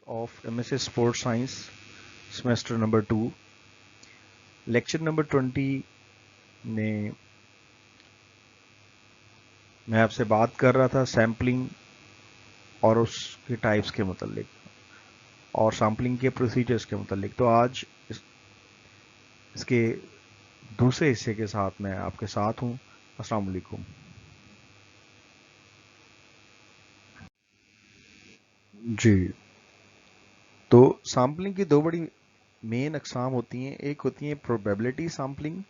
of MSc Sports Science semester number 2 lecture number 20 में मैं आपसे बात कर रहा था सैम्पलिंग और उसके टाइप्स के मुतालिक और सैम्पलिंग के प्रोसीजर्स के मुतालिक। तो आज इसके दूसरे हिस्से के साथ मैं आपके साथ हूँ। अस्सलाम वालेकुम। जी, तो सैम्पलिंग की दो बड़ी मेन अकसाम होती हैं। एक होती है प्रोबेबिलिटी सैम्पलिंग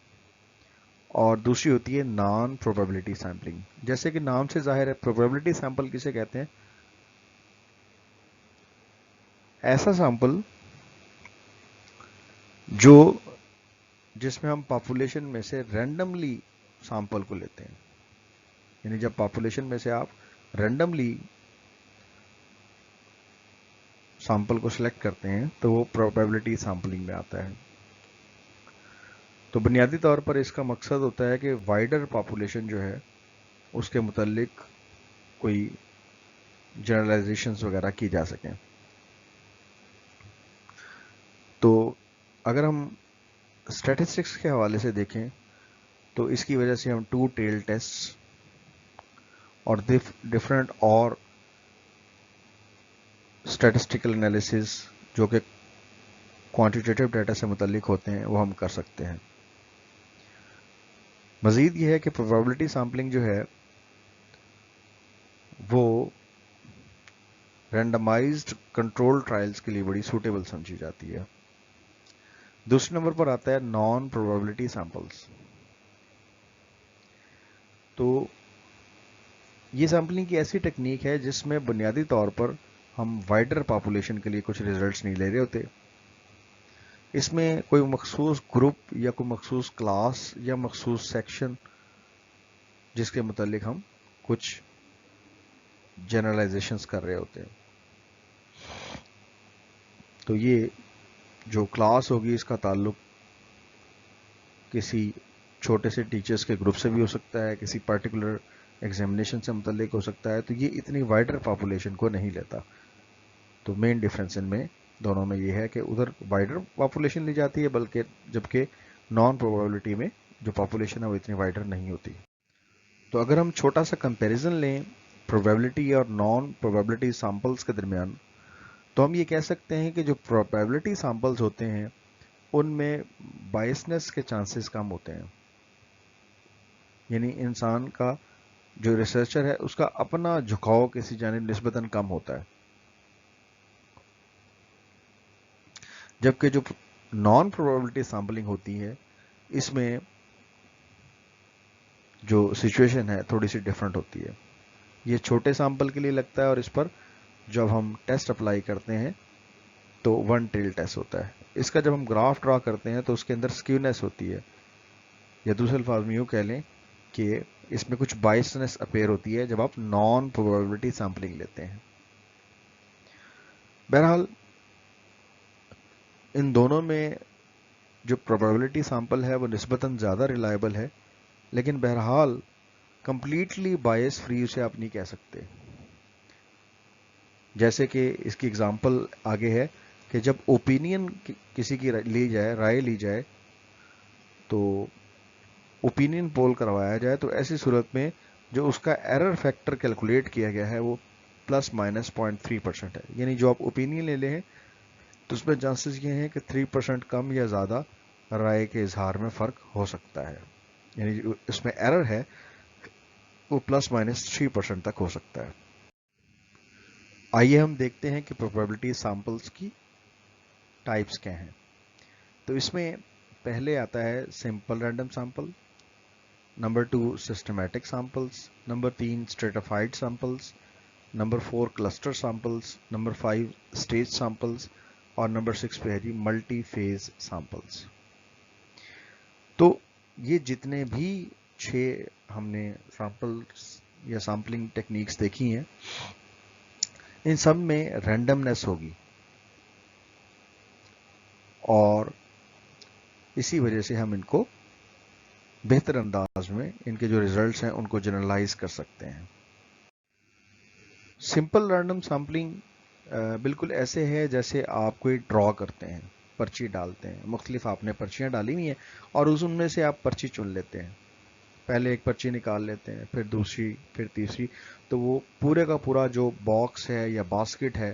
और दूसरी होती है नॉन प्रोबेबिलिटी सैम्पलिंग। जैसे कि नाम से जाहिर है, प्रोबेबिलिटी सैंपल किसे कहते हैं? ऐसा सैंपल जो जिसमें हम पॉपुलेशन में से रैंडमली सैंपल को लेते हैं। यानी जब पॉपुलेशन में से आप रैंडमली सैंपल को सिलेक्ट करते हैं तो वो प्रोबेबिलिटी सैंपलिंग में आता है। तो बुनियादी तौर पर इसका मकसद होता है कि वाइडर पॉपुलेशन जो है उसके मुतालिक कोई जनरलाइजेशंस वगैरह की जा सकें। तो अगर हम स्टैटिस्टिक्स के हवाले से देखें तो इसकी वजह से हम टू टेल टेस्ट और डिफरेंट और स्टैटिस्टिकल एनालिसिस जो कि क्वांटिटेटिव डाटा से मुतल्लिक होते हैं वो हम कर सकते हैं। मज़ीद ये है कि प्रोबेबिलिटी सैम्पलिंग जो है वो रैंडमाइज्ड कंट्रोल ट्रायल्स के लिए बड़ी सूटेबल समझी जाती है। दूसरे नंबर पर आता है नॉन प्रोबेबिलिटी सैंपल्स। तो ये सैम्पलिंग की ऐसी टेक्निक है जिसमें बुनियादी तौर पर हम वाइडर पॉपुलेशन के लिए कुछ रिजल्ट्स नहीं ले रहे होते। इसमें कोई मखसूस ग्रुप या कोई मखसूस क्लास या मखसूस सेक्शन जिसके मुतालिक हम कुछ जनरलाइजेशंस कर रहे होते हैं। तो ये जो क्लास होगी इसका ताल्लुक किसी छोटे से टीचर्स के ग्रुप से भी हो सकता है, किसी पर्टिकुलर एग्जामिनेशन से मुतल्लिक हो सकता है। तो ये इतनी वाइडर पॉपुलेशन को नहीं लेता। तो मेन डिफरेंस इनमें दोनों में ये है कि उधर वाइडर पॉपुलेशन ली जाती है, बल्कि जबकि नॉन प्रोबेबिलिटी में जो पॉपुलेशन है वो इतनी वाइडर नहीं होती। तो अगर हम छोटा सा कंपैरिजन लें प्रोबेबिलिटी और नॉन प्रोबेबिलिटी सैंपल्स के दरमियान, तो हम ये कह सकते हैं कि जो प्रोबेबिलिटी सैंपल्स होते हैं उनमें बायसनेस के चांसेस कम होते हैं। यानी इंसान का जो रिसर्चर है उसका अपना झुकाव किसी जानिब निस्बतन कम होता है। जबकि जो नॉन प्रोबेबिलिटी सैंपलिंग होती है इसमें जो सिचुएशन है थोड़ी सी डिफरेंट होती है। ये छोटे सैंपल के लिए लगता है और इस पर जब हम टेस्ट अप्लाई करते हैं तो वन टेल टेस्ट होता है। इसका जब हम ग्राफ ड्रा करते हैं तो उसके अंदर स्क्यूनेस होती है, या दूसरे अल्फाज में यूँ कह लें कि इसमें कुछ बायसनेस अपेयर होती है जब आप नॉन प्रोबेबिलिटी सैंपलिंग लेते हैं। बहरहाल इन दोनों में जो प्रोबेबिलिटी सैंपल है वो निस्बतन ज़्यादा रिलायबल है, लेकिन बहरहाल कंप्लीटली बायस फ्री उसे आप नहीं कह सकते। जैसे कि इसकी एग्जांपल आगे है कि जब ओपिनियन किसी की ली जाए, राय ली जाए, तो ओपिनियन पोल करवाया जाए, तो ऐसी सूरत में जो उसका एरर फैक्टर कैलकुलेट किया गया है वो ±0.3% है। यानी जो आप ओपिनियन ले लें तो उसमें चांसेस ये हैं कि 3% कम या ज़्यादा राय के इजहार में फ़र्क हो सकता है। यानी जो इसमें एरर है वो ±3% तक हो सकता है। आइए हम देखते हैं कि प्रोबेबिलिटी सैंपल्स की टाइप्स क्या हैं। तो इसमें पहले आता है simple random sample, number 2 systematic samples, number 3 stratified samples, number 4 cluster samples, number 5 stage samples और नंबर 6 पे है जी मल्टी फेज सैंपल्स। तो ये जितने भी 6 हमने सैंपल्स या सैंपलिंग टेक्निक्स देखी हैं इन सब में रैंडमनेस होगी और इसी वजह से हम इनको बेहतर अंदाज में इनके जो रिजल्ट्स हैं उनको जनरलाइज कर सकते हैं। सिंपल रैंडम सैंपलिंग بالکل ایسے ہے جیسے آپ کوئی ڈرا کرتے ہیں، پرچی ڈالتے ہیں، مختلف آپ نے پرچیاں ڈالی ہوئی ہیں اور ان میں سے آپ پرچی چن لیتے ہیں، پہلے ایک پرچی نکال لیتے ہیں، پھر دوسری، پھر تیسری، تو وہ پورے کا پورا جو باکس ہے یا باسکٹ ہے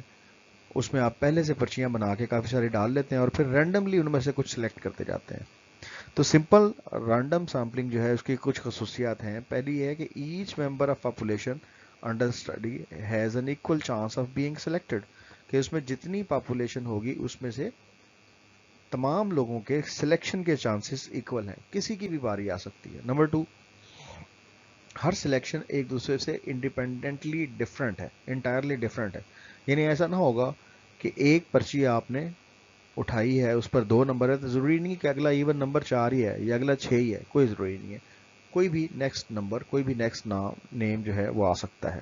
اس میں آپ پہلے سے پرچیاں بنا کے کافی ساری ڈال لیتے ہیں اور پھر رینڈملی ان میں سے کچھ سلیکٹ کرتے جاتے ہیں. تو سمپل رینڈم سیمپلنگ جو ہے اس کی کچھ خصوصیات ہیں. پہلی یہ ہے کہ each member of population under study has an equal chance of being selected, کہ اس میں جتنی پاپولیشن ہوگی اس میں سے تمام لوگوں کے سلیکشن کے چانسز ایکول ہیں، کسی کی بھی باری آ سکتی ہے. نمبر 2، ہر سلیکشن ایک دوسرے سے انڈیپینڈنٹلی ڈفرینٹ ہے، انٹائرلی ڈفرینٹ ہے. یعنی ایسا نہ ہوگا کہ ایک پرچی آپ نے اٹھائی ہے اس پر 2 نمبر ہے تو ضروری نہیں کہ اگلا ایون نمبر 4 ہی ہے یا اگلا 6 ہی ہے، کوئی ضروری نہیں ہے. کوئی بھی نیکسٹ نمبر، کوئی بھی نیکسٹ نیم جو ہے وہ آ سکتا ہے.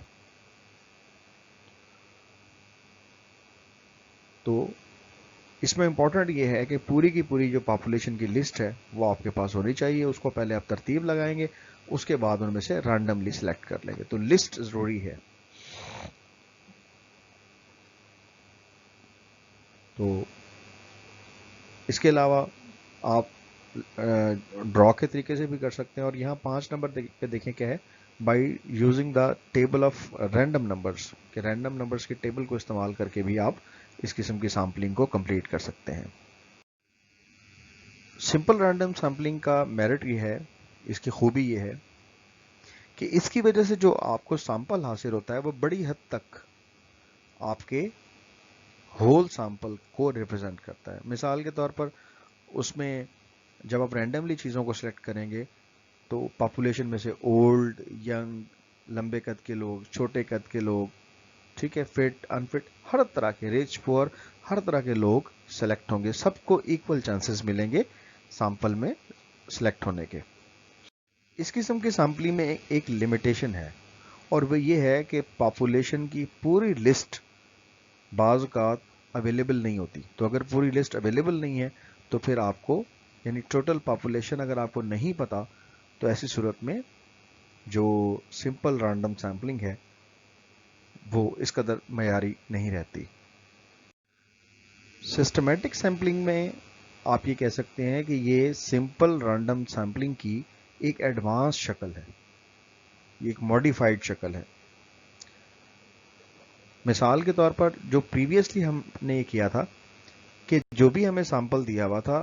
تو اس میں امپورٹنٹ یہ ہے کہ پوری کی پوری جو پاپولیشن کی لسٹ ہے وہ آپ کے پاس ہونی چاہیے. اس کو پہلے آپ ترتیب لگائیں گے، اس کے بعد ان میں سے رینڈملی سلیکٹ کر لیں گے. تو لسٹ ضروری ہے. تو اس کے علاوہ آپ ڈرا کے طریقے سے بھی کر سکتے ہیں. اور یہاں 5 نمبر پہ دیکھیں کیا ہے، by using the table of random numbers, کہ رینڈم نمبرس کی ٹیبل کو استعمال کر کے بھی آپ اس قسم کی سیمپلنگ کو کمپلیٹ کر سکتے ہیں. سمپل رینڈم سیمپلنگ کا میرٹ یہ ہے، اس کی خوبی یہ ہے کہ اس کی وجہ سے جو آپ کو سیمپل حاصل ہوتا ہے وہ بڑی حد تک آپ کے ہول سیمپل کو ریپرزینٹ کرتا ہے. مثال کے طور پر اس میں جب آپ رینڈملی چیزوں کو سلیکٹ کریں گے تو پاپولیشن میں سے اولڈ، ینگ، لمبے قد کے لوگ، چھوٹے قد کے لوگ، ٹھیک ہے، فٹ، انفٹ، ہر طرح کے، ریچ، پور، ہر طرح کے لوگ سلیکٹ ہوں گے. سب کو ایکول چانسز ملیں گے سیمپل میں سلیکٹ ہونے کے. اس قسم کی سیمپلنگ میں ایک لمیٹیشن ہے اور وہ یہ ہے کہ پاپولیشن کی پوری لسٹ بعض اوقات اویلیبل نہیں ہوتی. تو اگر پوری لسٹ اویلیبل نہیں ہے تو پھر آپ کو، یعنی ٹوٹل پاپولیشن اگر آپ کو نہیں پتا تو ایسی صورت میں جو سمپل رینڈم سیمپلنگ ہے وہ اس قدر معیاری نہیں رہتی. سسٹمیٹک سیمپلنگ میں آپ یہ کہہ سکتے ہیں کہ یہ سمپل رینڈم سیمپلنگ کی ایک ایڈوانس شکل ہے، یہ ایک ماڈیفائڈ شکل ہے. مثال کے طور پر جو پریویسلی ہم نے یہ کیا تھا کہ جو بھی ہمیں سیمپل دیا ہوا تھا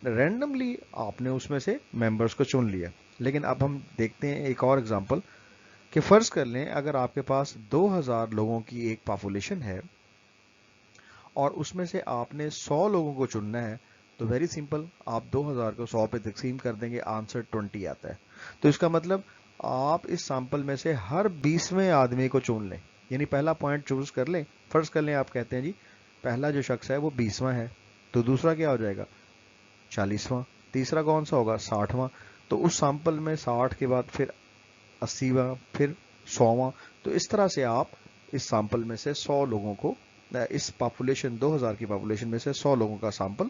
رینڈملی آپ نے اس میں سے ممبرس کو چن لیا. لیکن اب ہم دیکھتے ہیں ایک اور اگزامپل کہ فرض کر لیں اگر آپ کے پاس 2000 لوگوں کی ایک پاپولیشن ہے اور اس میں سے آپ نے 100 لوگوں کو چننا ہے تو ویری سمپل، آپ 2000 کو 100 پہ تقسیم کر دیں گے، آنسر 20 آتا ہے. تو اس کا مطلب آپ اس سیمپل میں سے ہر 20ویں آدمی کو چن لیں، یعنی پہلا پوائنٹ چوز کر لیں. فرض کر لیں آپ کہتے ہیں جی پہلا جو شخص ہے وہ 20واں ہے، تو دوسرا کیا ہو جائے گا 40واں، تیسرا کون سا ہوگا 60واں. تو اس سیمپل میں 60 کے بعد پھر 80واں، پھر 100واں. تو اس طرح سے آپ اس سیمپل میں سے 100 لوگوں کو، اس پاپولیشن 2000 کی پاپولیشن میں سے 100 لوگوں کا سیمپل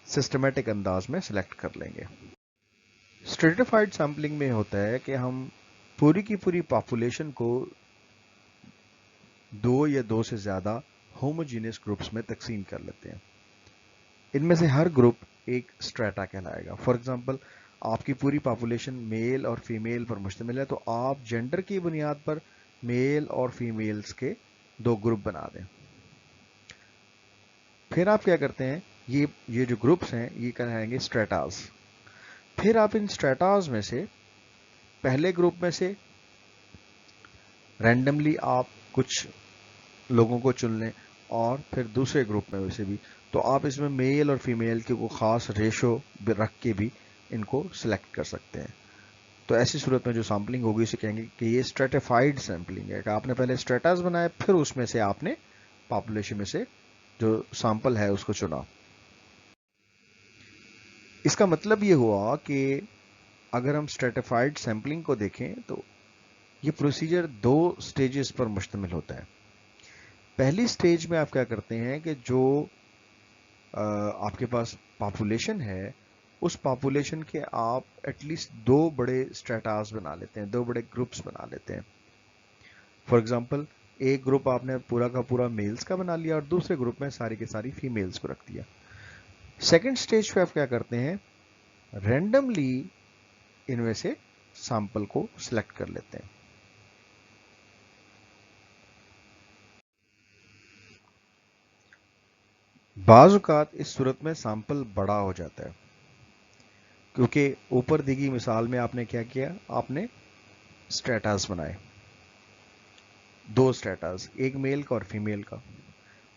سسٹمیٹک انداز میں سلیکٹ کر لیں گے. اسٹریٹیفائڈ سیمپلنگ میں ہوتا ہے کہ ہم پوری کی پوری پاپولیشن کو 2 یا 2 سے زیادہ ہوموجینس گروپس میں تقسیم کر لیتے ہیں. ان میں سے ہر گروپ ایک اسٹریٹا کہلائے گا. فار ایگزامپل آپ کی پوری پاپولیشن میل اور فیمیل پر مشتمل ہے تو آپ جینڈر کی بنیاد پر میل اور فیمیلز کے 2 گروپ بنا دیں. پھر آپ کیا کرتے ہیں، یہ جو گروپس ہیں یہ کہلائیں گے اسٹریٹاز. پھر آپ ان اسٹریٹاز میں سے پہلے گروپ میں سے رینڈملی آپ کچھ لوگوں کو چن لیں اور پھر دوسرے گروپ میں ویسے بھی، تو آپ اس میں میل اور فیمیل کے کو خاص ریشو رکھ کے بھی ان کو سلیکٹ کر سکتے ہیں. تو ایسی صورت میں جو سیمپلنگ ہوگی اسے کہیں گے کہ یہ اسٹریٹیفائڈ سیمپلنگ ہے، کہ آپ نے پہلے اسٹریٹاز بنائے پھر اس میں سے آپ نے پاپولیشن میں سے جو سیمپل ہے اس کو چنا. اس کا مطلب یہ ہوا کہ اگر ہم اسٹریٹیفائڈ سیمپلنگ کو دیکھیں تو یہ پروسیجر 2 سٹیجز پر مشتمل ہوتا ہے. پہلی سٹیج میں آپ کیا کرتے ہیں کہ جو آپ کے پاس پاپولیشن ہے اس پاپولیشن کے آپ ایٹ لیسٹ 2 بڑے اسٹریٹاز بنا لیتے ہیں، 2 بڑے گروپس بنا لیتے ہیں. فار ایگزامپل एक ग्रुप आपने पूरा का पूरा मेल्स का बना लिया और दूसरे ग्रुप में सारी की सारी फीमेल्स को रख दिया। सेकंड स्टेज पे आप क्या करते हैं, रैंडमली इनमें से सैंपल को सिलेक्ट कर लेते हैं। बाज़ औक़ात इस सूरत में सैंपल बड़ा हो जाता है, क्योंकि ऊपर दी गई मिसाल में आपने क्या किया, आपने स्ट्रेटास बनाए, 2 स्ट्रेटास, एक मेल का और फीमेल का।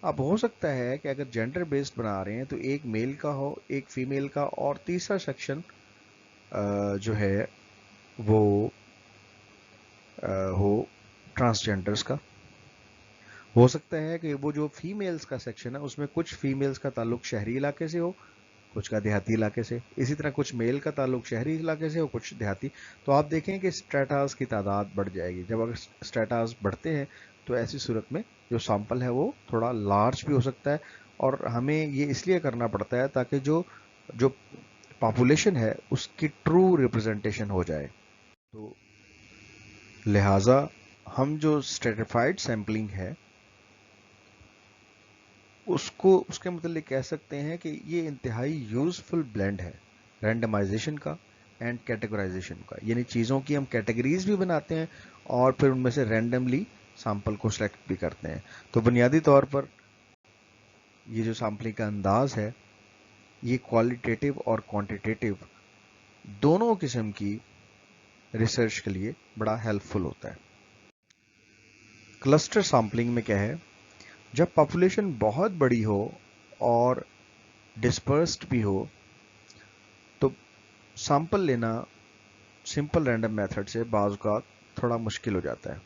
अब हो सकता है कि अगर जेंडर बेस्ड बना रहे हैं तो एक मेल का हो, एक फीमेल का, और तीसरा सेक्शन जो है वो हो ट्रांसजेंडर्स का। हो सकता है कि वो जो फीमेल्स का सेक्शन है उसमें कुछ फीमेल्स का ताल्लुक शहरी इलाके से हो, कुछ का देहाती इलाके से, इसी तरह कुछ मेल का ताल्लुक शहरी इलाके से हो, कुछ देहाती। तो आप देखें कि स्ट्रेटास की तादाद बढ़ जाएगी। जब अगर स्ट्रेटास बढ़ते हैं तो ऐसी सूरत में जो सैंपल है वो थोड़ा लार्ज भी हो सकता है, और हमें ये इसलिए करना पड़ता है ताकि जो जो पॉपुलेशन है उसकी ट्रू रिप्रेजेंटेशन हो जाए। तो लिहाजा हम जो स्ट्रेटिफाइड सैम्पलिंग है उसको उसके मतलब कह सकते हैं कि ये इंतहाई यूजफुल ब्लेंड है रैंडमाइजेशन का एंड कैटेगराइजेशन का, यानी चीज़ों की हम कैटेगरीज भी बनाते हैं और फिर उनमें से रैंडमली सैंपल को सेलेक्ट भी करते हैं। तो बुनियादी तौर पर ये जो सैम्पलिंग का अंदाज है ये क्वालिटेटिव और क्वांटिटेटिव दोनों किस्म की रिसर्च के लिए बड़ा हेल्पफुल होता है। क्लस्टर सैम्पलिंग में क्या है, जब पॉपुलेशन बहुत बड़ी हो और डिस्पर्स्ड भी हो तो सैंपल लेना सिंपल रैंडम मेथड से बाज़ का थोड़ा मुश्किल हो जाता है।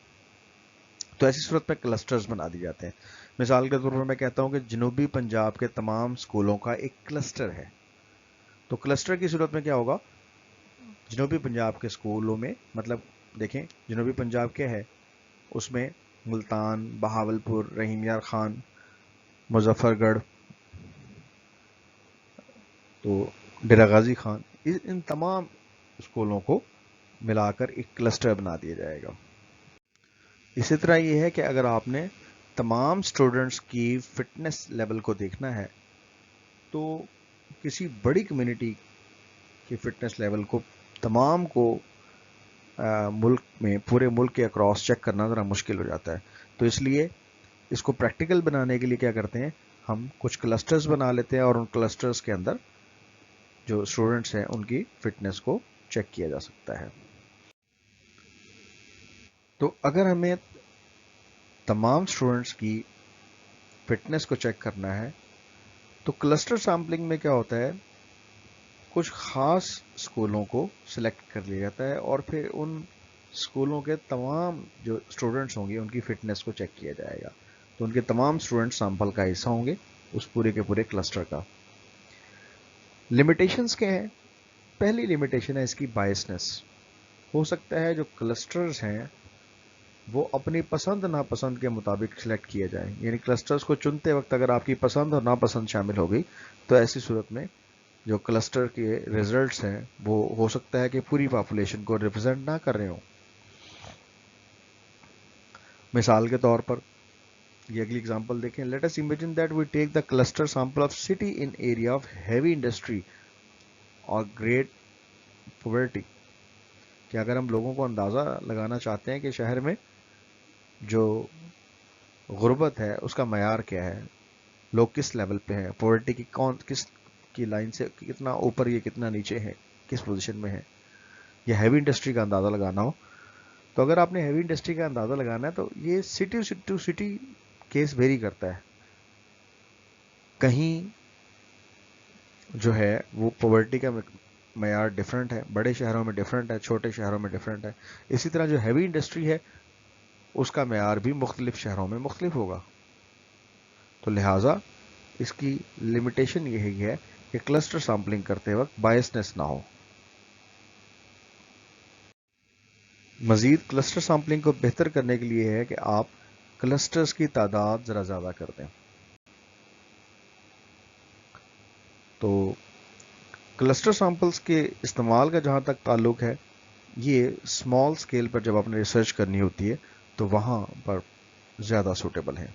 तो ऐसी सूरत में क्लस्टर्स बना दिए जाते हैं। मिसाल के तौर पर मैं कहता हूं कि जनूबी पंजाब के तमाम स्कूलों का एक क्लस्टर है। तो क्लस्टर की सूरत में क्या होगा, जनूबी पंजाब के स्कूलों में, मतलब देखें जनूबी पंजाब क्या है, उसमें मुल्तान, बहावलपुर, रहीम यार खान, मुजफ्फरगढ़, तो डेरा गाजी खान, इन तमाम स्कूलों को मिलाकर एक क्लस्टर बना दिया जाएगा। इसी तरह ये है कि अगर आपने तमाम स्टूडेंट्स की फिटनेस लेवल को देखना है तो किसी बड़ी कम्युनिटी की फिटनेस लेवल को तमाम को मुल्क में, पूरे मुल्क के अक्रॉस चेक करना ज़रा मुश्किल हो जाता है। तो इसलिए इसको प्रैक्टिकल बनाने के लिए क्या करते हैं, हम कुछ क्लस्टर्स बना लेते हैं और उन क्लस्टर्स के अंदर जो स्टूडेंट्स हैं उनकी फिटनेस को चेक किया जा सकता है। तो अगर हमें तमाम स्टूडेंट्स की फिटनेस को चेक करना है तो क्लस्टर सैम्पलिंग में क्या होता है, कुछ खास स्कूलों को सिलेक्ट कर लिया जाता है और फिर उन स्कूलों के तमाम जो स्टूडेंट्स होंगे उनकी फिटनेस को चेक किया जाएगा। तो उनके तमाम स्टूडेंट्स सैंपल का हिस्सा होंगे उस पूरे के पूरे क्लस्टर का। लिमिटेशंस क्या हैं, पहली लिमिटेशन है इसकी बायसनेस। हो सकता है जो क्लस्टर्स हैं वो अपनी पसंद नापसंद के मुताबिक सिलेक्ट किए जाएं, यानी क्लस्टर्स को चुनते वक्त अगर आपकी पसंद और नापसंद शामिल हो गई तो ऐसी सूरत में जो क्लस्टर के रिजल्ट्स हैं वो हो सकता है कि पूरी पॉपुलेशन को रिप्रेजेंट ना कर रहे हो। मिसाल के तौर पर ये अगली एग्जांपल देखें, let us imagine that we take the cluster sample of city in area of heavy industry और ग्रेट पॉवर्टी। कि अगर हम लोगों को अंदाज़ा लगाना चाहते हैं कि शहर में जो गुर्बत है उसका मयार क्या है, लोग किस लेवल पे हैं, पॉवर्टी की किस की लाइन से कितना ऊपर ये कितना नीचे है, किस पोजीशन में है, या हैवी इंडस्ट्री का अंदाज़ा लगाना हो, तो अगर आपने हैवी इंडस्ट्री का अंदाज़ा लगाना है तो ये city to city case vary करता है। कहीं जो है वो पॉवर्टी का मयार डिफरेंट है, बड़े शहरों में डिफरेंट है, छोटे शहरों में डिफरेंट है। इसी तरह जो हैवी इंडस्ट्री है उसका मयार भी मुख्तलिफ शहरों में मुख्तलिफ होगा। तो लिहाजा इसकी लिमिटेशन यही है कि क्लस्टर सैंपलिंग करते वक्त बायसनेस ना हो। मजीद क्लस्टर सैंपलिंग को बेहतर करने के लिए है कि आप क्लस्टर्स की तादाद ज़रा ज़्यादा कर दें। तो क्लस्टर सैंपल्स के इस्तेमाल का जहाँ तक ताल्लुक है, ये स्मॉल स्केल पर जब आपने रिसर्च करनी होती है तो वहाँ पर زیادہ سوٹیبل ہیں.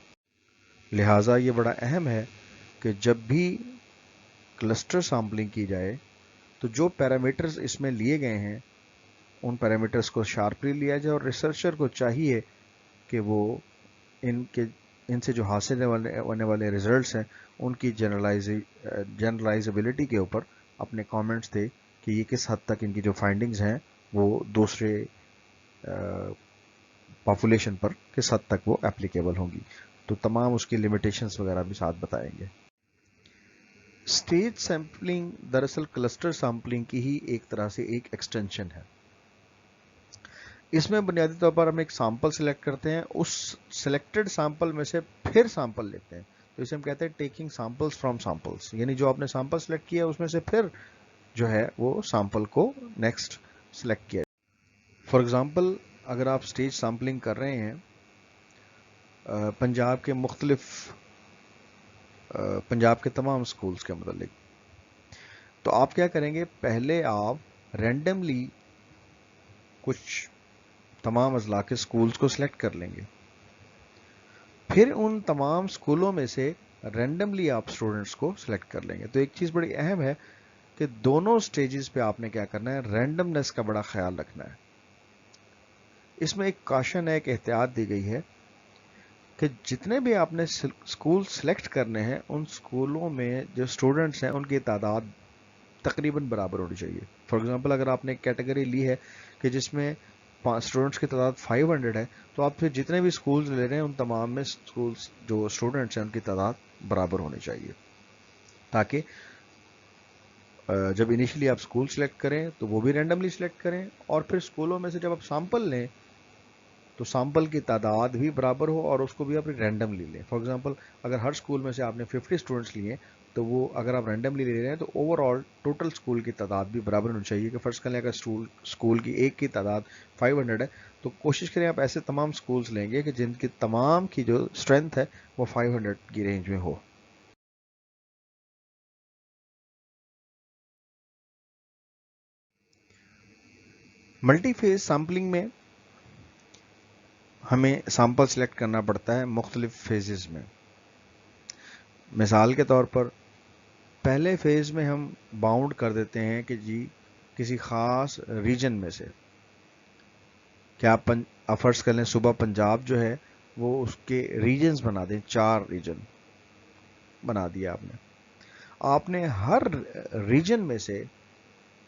لہٰذا یہ بڑا اہم ہے کہ جب بھی کلسٹر سامپلنگ کی جائے تو جو پیرامیٹرز اس میں لیے گئے ہیں ان پیرامیٹرز کو شارپلی لیا جائے، اور ریسرچر کو چاہیے کہ وہ ان سے جو حاصل ہونے والے ریزلٹس ہیں ان کی جنرلائزبلٹی کے اوپر اپنے کامنٹس دے کہ یہ کس حد تک ان کی جو فائنڈنگز ہیں وہ دوسرے پاپولیشن پر کس حد تک وہ اپلیکیبل ہوں گی. تو تمام اس کی لمیٹیشنز وغیرہ بھی ساتھ بتائیں گے. اسٹیج سیمپلنگ دراصل کلسٹر سیمپلنگ کی ہی ایک طرح سے ایک ایکسٹینشن ہے. اس میں بنیادی طور پر ہم ایک سیمپل سلیکٹ کرتے ہیں، اس سلیکٹڈ سیمپل میں سے پھر سیمپل لیتے ہیں. تو اسے ہم کہتے ہیں ٹیکنگ سیمپلز فرام سیمپلز، یعنی جو آپ نے سیمپل سلیکٹ کیا اس میں سے پھر جو ہے وہ سیمپل کو نیکسٹ سلیکٹ کیا. فار ایگزامپل اگر آپ اسٹیج سیمپلنگ کر رہے ہیں پنجاب کے تمام اسکولز کے متعلق، تو آپ کیا کریں گے؟ پہلے آپ رینڈملی کچھ تمام اضلاع کے اسکولز کو سلیکٹ کر لیں گے، پھر ان تمام اسکولوں میں سے رینڈملی آپ اسٹوڈنٹس کو سلیکٹ کر لیں گے. تو ایک چیز بڑی اہم ہے کہ دونوں سٹیجز پہ آپ نے کیا کرنا ہے؟ رینڈمنس کا بڑا خیال رکھنا ہے. اس میں ایک کاشن ہے، ایک احتیاط دی گئی ہے کہ جتنے بھی آپ نے اسکول سلیکٹ کرنے ہیں ان اسکولوں میں جو اسٹوڈنٹس ہیں ان کی تعداد تقریباً برابر ہونی چاہیے. فار ایگزامپل اگر آپ نے ایک کیٹیگری لی ہے کہ جس میں اسٹوڈنٹس کی تعداد 500 ہے، تو آپ پھر جتنے بھی اسکولز لے رہے ہیں ان تمام میں اسکولز جو اسٹوڈنٹس ہیں ان کی تعداد برابر ہونی چاہیے، تاکہ جب انیشلی آپ اسکول سلیکٹ کریں تو وہ بھی رینڈملی سلیکٹ کریں، اور پھر اسکولوں میں سے جب آپ سیمپل لیں تو سیمپل کی تعداد بھی برابر ہو اور اس کو بھی آپ رینڈملی لیں. فار ایگزامپل اگر ہر اسکول میں سے آپ نے 50 اسٹوڈنٹس لیے تو وہ اگر آپ رینڈملی لے رہے ہیں تو اوور آل ٹوٹل اسکول کی تعداد بھی برابر ہونی چاہیے. کہ فرض کر لیں اگر اسکول کی ایک کی تعداد 500 ہے تو کوشش کریں آپ ایسے تمام اسکولز لیں گے کہ جن کی تمام کی جو اسٹرینتھ ہے وہ 500 کی رینج میں ہو. ملٹی فیز سیمپلنگ میں ہمیں سیمپل سلیکٹ کرنا پڑتا ہے مختلف فیزز میں. مثال کے طور پر پہلے فیز میں ہم باؤنڈ کر دیتے ہیں کہ جی کسی خاص ریجن میں سے، کیا آپ فرض کر لیں صوبہ پنجاب جو ہے وہ اس کے ریجنز بنا دیں، 4 ریجن بنا دیا آپ نے. آپ نے ہر ریجن میں سے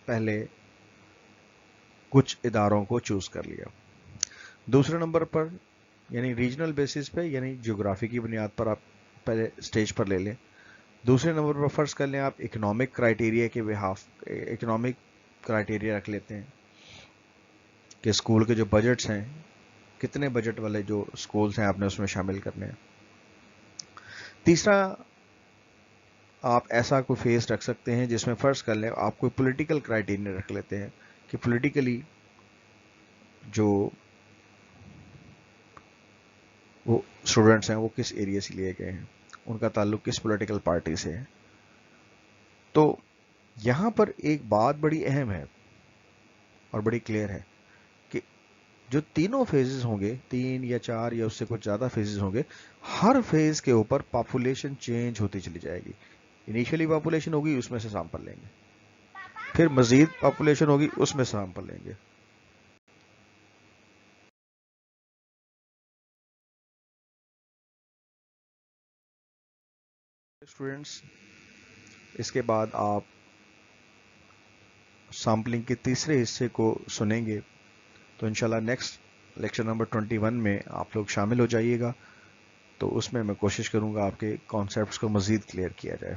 پہلے کچھ اداروں کو چوز کر لیا. دوسرے نمبر پر یعنی ریجنل بیسس پہ، یعنی جغرافی کی بنیاد پر آپ پہلے سٹیج پر لے لیں. دوسرے نمبر پر فرض کر لیں آپ اکنامک کرائٹیریا کے بہاف اکنامک کرائٹیریا رکھ لیتے ہیں کہ اسکول کے جو بجٹس ہیں، کتنے بجٹ والے جو اسکولس ہیں آپ نے اس میں شامل کرنے ہیں. تیسرا آپ ایسا کوئی فیز رکھ سکتے ہیں جس میں فرض کر لیں آپ کوئی پولیٹیکل کرائٹیریا رکھ لیتے ہیں کہ پولیٹیکلی جو وہ اسٹوڈنٹس ہیں وہ کس ایریا سے لیے گئے ہیں، ان کا تعلق کس پولیٹیکل پارٹی سے ہے. تو یہاں پر ایک بات بڑی اہم ہے اور بڑی کلیئر ہے کہ جو تینوں فیزز ہوں گے، 3 یا 4 یا اس سے کچھ زیادہ فیزز ہوں گے، ہر فیز کے اوپر پاپولیشن چینج ہوتی چلی جائے گی. انیشلی پاپولیشن ہوگی اس میں سے سیمپل لیں گے، پھر مزید پاپولیشن ہوگی اس میں سیمپل لیں گے. اسٹوڈنٹس اس کے بعد آپ سیمپلنگ کے تیسرے حصے کو سنیں گے، تو انشاءاللہ نیکسٹ لیکچر نمبر 21 میں آپ لوگ شامل ہو جائیے گا. تو اس میں میں کوشش کروں گا آپ کے کانسیپٹس کو مزید کلیئر کیا جائے.